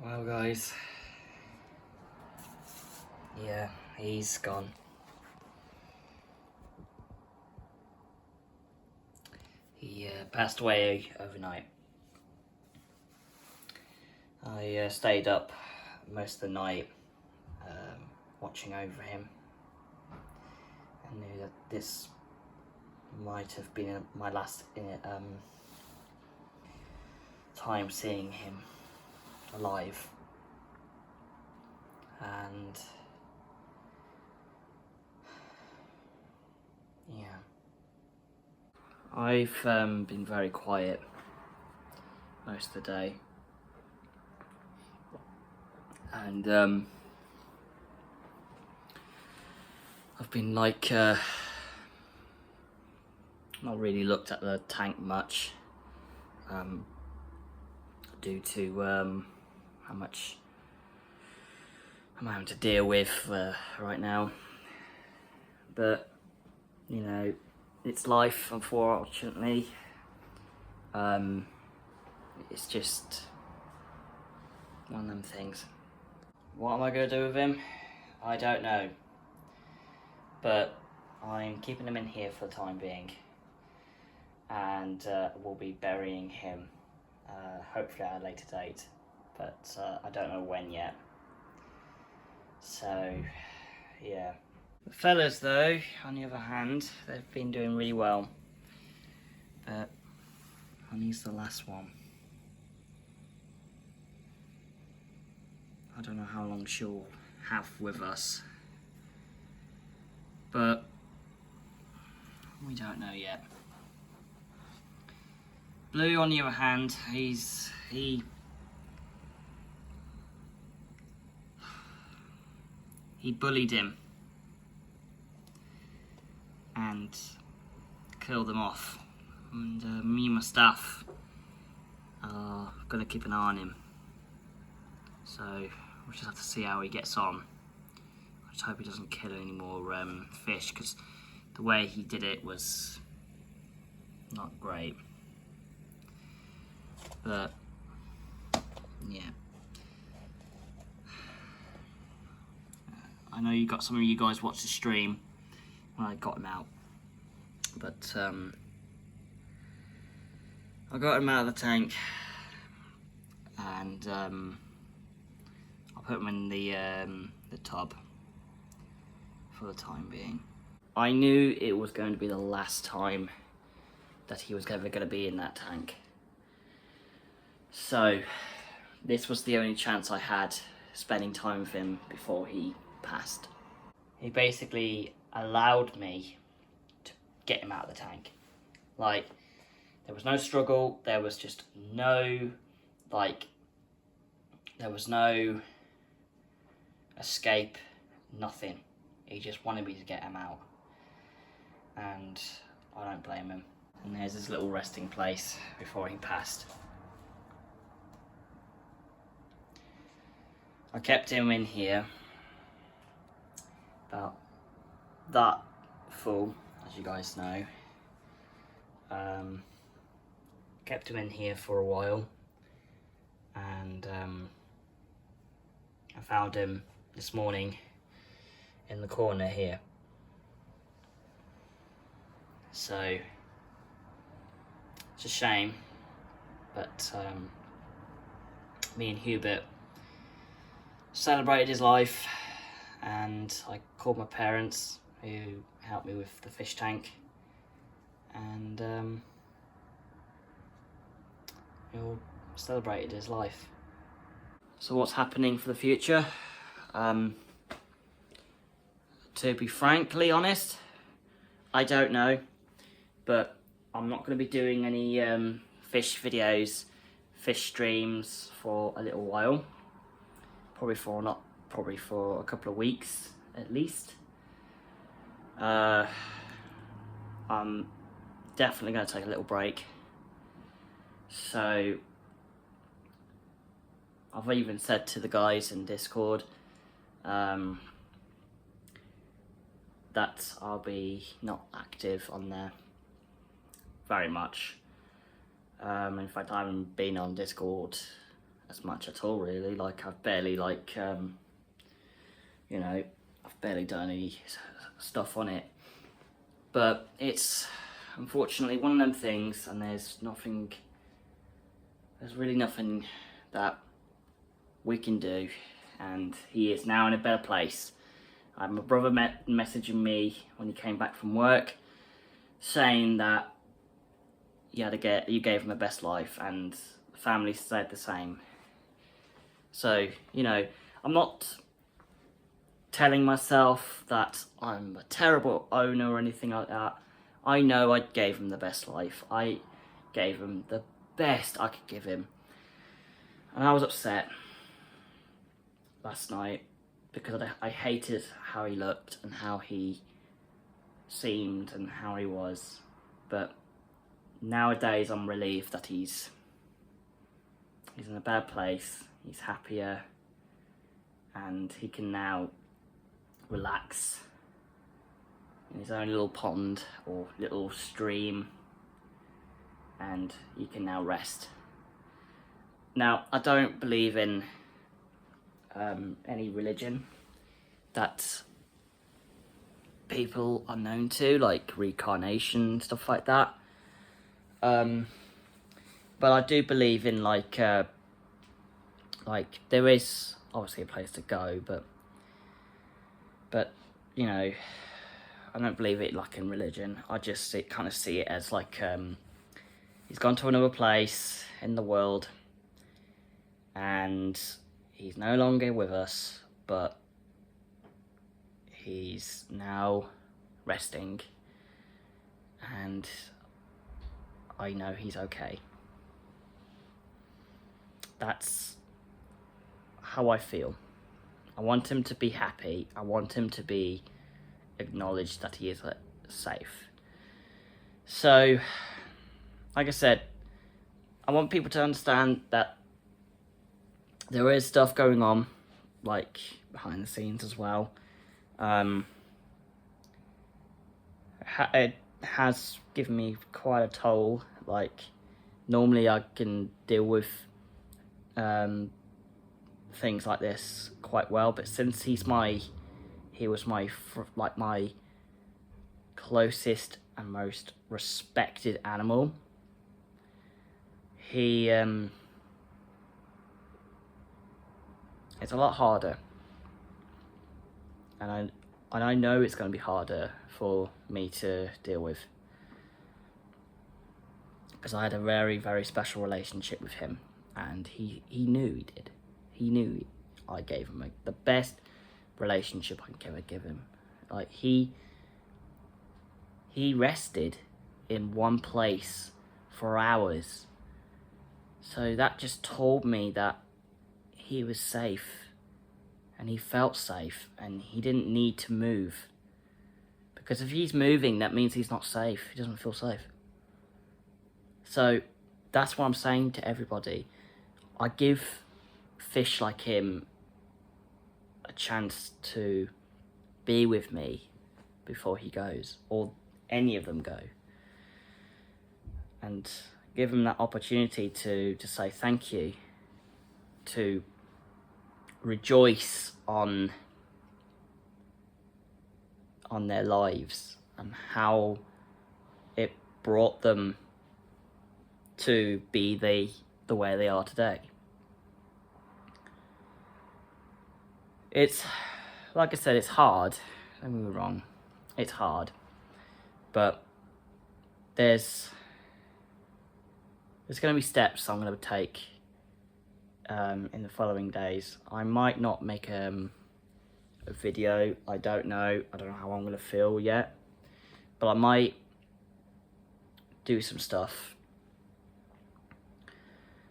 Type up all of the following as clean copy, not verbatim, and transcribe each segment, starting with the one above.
Well guys, yeah, he's gone. He passed away overnight. I stayed up most of the night watching over him. I knew that this might have been my last time seeing him alive. And yeah, I've been very quiet most of the day, and I've been like not really looked at the tank much due to how much I'm having to deal with right now. But you know, it's life, unfortunately. It's just one of them things. What am I going to do with him? I don't know. But I'm keeping him in here for the time being. And we'll be burying him, hopefully at a later date. But I don't know when yet. So, yeah. The fellas though, on the other hand, they've been doing really well. But Honey's the last one. I don't know how long she'll have with us. But we don't know yet. Blue, on the other hand, he bullied him and killed him off. And me and my staff are gonna keep an eye on him. So we'll just have to see how he gets on. I just hope he doesn't kill any more fish, because the way he did it was not great. But yeah, I know some of you guys watched the stream when I got him out, but I got him out of the tank, and I put him in the tub for the time being. I knew it was going to be the last time that he was ever going to be in that tank. So this was the only chance I had spending time with him before he passed. He basically allowed me to get him out of the tank. Like, there was no struggle, there was just no, there was no escape, nothing. He just wanted me to get him out. And I don't blame him. And there's his little resting place before he passed. I kept him in here, about that full, as you guys know. Kept him in here for a while, and I found him this morning in the corner here. So it's a shame, but me and Hubert celebrated his life, and I called my parents who helped me with the fish tank, and we all celebrated his life. So what's happening for the future? To be frankly honest, I don't know, but I'm not going to be doing any fish videos, fish streams for a little while. Probably for a couple of weeks at least. I'm definitely going to take a little break. So I've even said to the guys in Discord that I'll be not active on there very much. In fact, I haven't been on Discord as much at all, really. Like, I've barely, like, you know, I've barely done any stuff on it. But it's, unfortunately, one of them things, and there's really nothing that we can do, and he is now in a better place. My brother messaging me when he came back from work, saying that you gave him the best life, and the family said the same. So, you know, I'm not telling myself that I'm a terrible owner or anything like that. I know I gave him the best life. I gave him the best I could give him. And I was upset last night because I hated how he looked and how he seemed and how he was. But nowadays I'm relieved that he's in a better place, he's happier, and he can now relax in his own little pond or little stream, and he can now rest. Now, I don't believe in any religion that people are known to, like reincarnation, stuff like that. But I do believe in like there is obviously a place to go, but you know, I don't believe it like in religion. I just kind of see it as like he's gone to another place in the world, and he's no longer with us, but he's now resting, and I know he's okay. That's how I feel. I want him to be happy. I want him to be acknowledged that he is safe. So, like I said, I want people to understand that there is stuff going on, like behind the scenes as well. It has given me quite a toll. Like, normally I can deal with things like this quite well, but since he was my closest and most respected animal, it's a lot harder, and I know it's going to be harder for me to deal with, because I had a very, very special relationship with him, and he knew he did. He knew I gave him the best relationship I could ever give him. Like, he rested in one place for hours. So that just told me that he was safe, and he felt safe, and he didn't need to move. Because if he's moving, that means he's not safe. He doesn't feel safe. So that's what I'm saying to everybody. I give fish like him a chance to be with me before he goes, or any of them go, and give them that opportunity to say thank you, to rejoice on their lives and how it brought them to be the way they are today. It's, like I said, it's hard. Don't get me wrong, it's hard. But there's going to be steps I'm going to take in the following days. I might not make a video. I don't know how I'm going to feel yet. But I might do some stuff.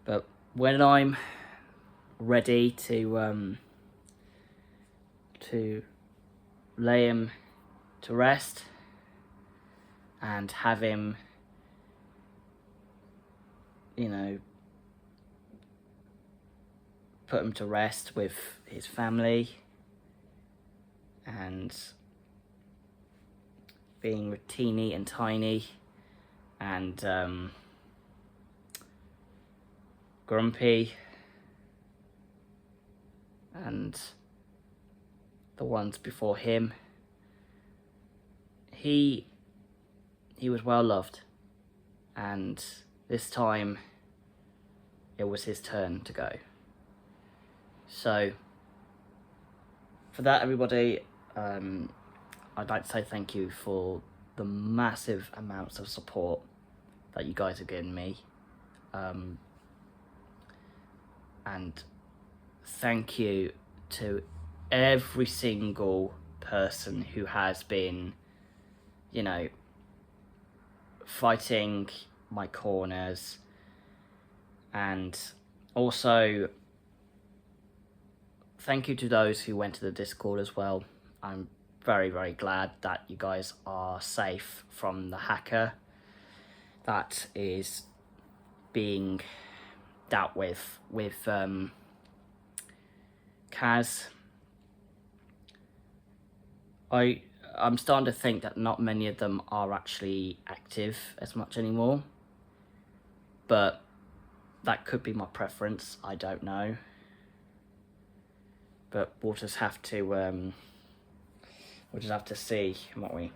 But when I'm ready to lay him to rest and have him, you know, put him to rest with his family and being teeny and tiny and grumpy and the ones before him. He was well loved, and this time it was his turn to go. So for that, everybody, I'd like to say thank you for the massive amounts of support that you guys have given me, and thank you to every single person who has been, you know, fighting my corners, and also thank you to those who went to the Discord as well. I'm very, very glad that you guys are safe from the hacker that is being dealt with Kaz. I'm starting to think that not many of them are actually active as much anymore, but that could be my preference, I don't know. But we'll just have to see, won't we?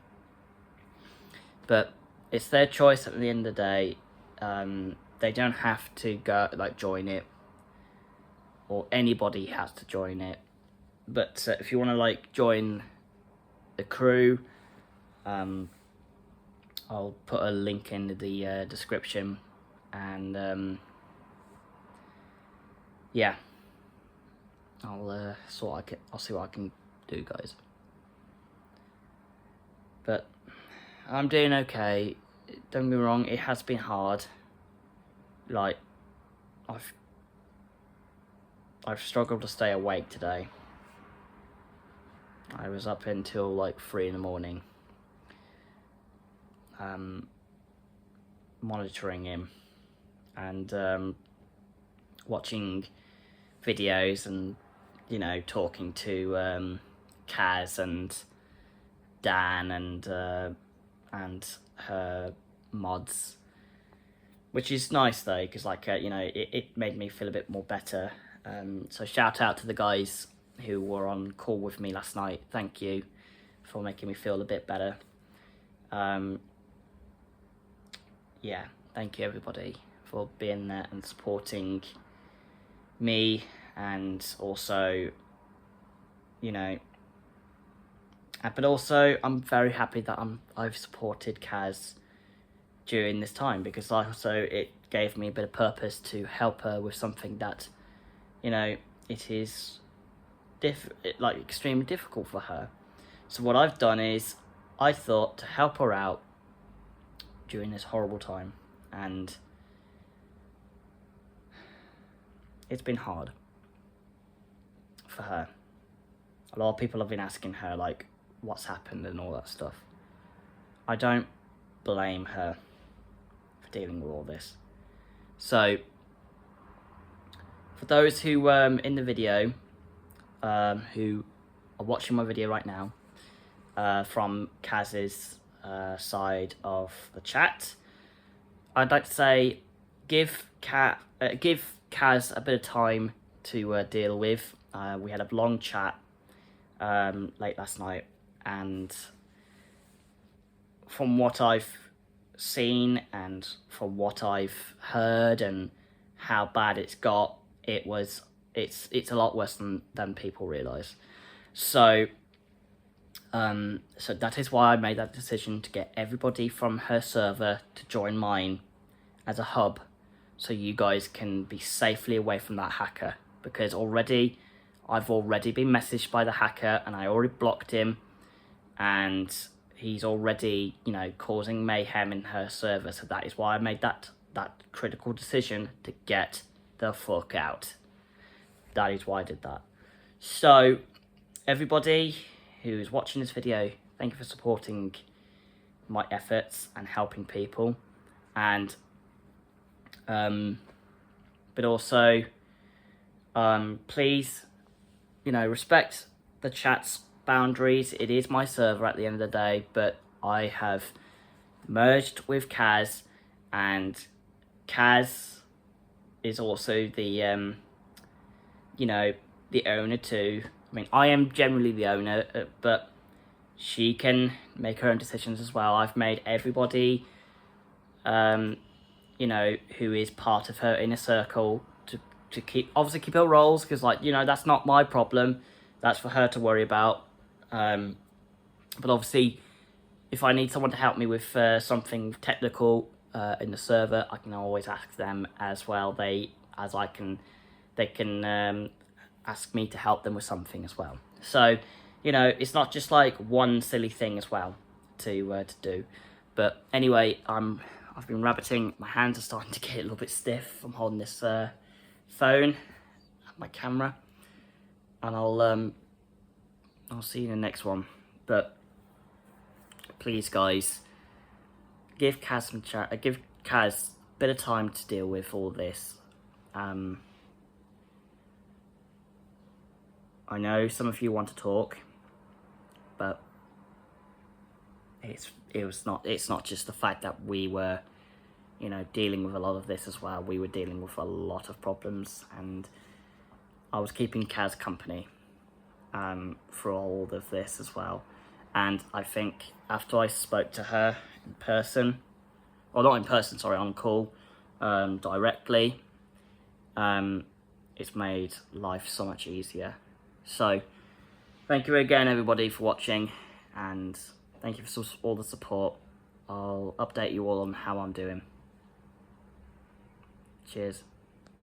But it's their choice at the end of the day. They don't have to go join it, or anybody has to join it. But if you want to join the crew, I'll put a link in the description, and yeah, I'll see what I can do, guys. But I'm doing okay. Don't get me wrong, it has been hard. I've struggled to stay awake today. I was up until 3 in the morning, monitoring him and watching videos and, you know, talking to Kaz and Dan and her mods, which is nice though, because you know, it made me feel a bit more better. So shout out to the guys who were on call with me last night. Thank you for making me feel a bit better. Yeah, thank you everybody for being there and supporting me, and also, you know, but also I'm very happy that I've supported Kaz during this time, because also it gave me a bit of purpose to help her with something that, you know, it is extremely difficult for her. So what I've done is I thought to help her out during this horrible time, and it's been hard for her. A lot of people have been asking her what's happened and all that stuff. I don't blame her for dealing with all this. So for those who in the video, who are watching my video right now, from Kaz's side of the chat, I'd like to say give Kaz a bit of time to deal with. We had a long chat late last night, and from what I've seen and from what I've heard and how bad it's got, it's a lot worse than people realise. So so that is why I made that decision to get everybody from her server to join mine as a hub, so you guys can be safely away from that hacker, because I've already been messaged by the hacker and I already blocked him, and he's already, you know, causing mayhem in her server. So that is why I made that critical decision to get the fuck out. That is why I did that. So everybody who's watching this video, thank you for supporting my efforts and helping people, and but also please, you know, respect the chat's boundaries. It is my server at the end of the day, but I have merged with Kaz, and Kaz is also the you know, the owner too. I mean, I am generally the owner, but she can make her own decisions as well. I've made everybody, you know, who is part of her inner circle to keep her roles, because, like, you know, that's not my problem. That's for her to worry about. But obviously, if I need someone to help me with something technical in the server, I can always ask them as well. They can ask me to help them with something as well. So, you know, it's not just like one silly thing as well to do. But anyway, I've been rabbiting. My hands are starting to get a little bit stiff. I'm holding this phone, my camera, and I'll see you in the next one. But please, guys, give Kaz give Kaz a bit of time to deal with all this. I know some of you want to talk, but it's not just the fact that we were, you know, dealing with a lot of this as well. We were dealing with a lot of problems, and I was keeping Kaz company for all of this as well. And I think after I spoke to her in person, or not in person, sorry, on call, directly, it's made life so much easier. So, thank you again, everybody, for watching, and thank you for all the support. I'll update you all on how I'm doing. Cheers.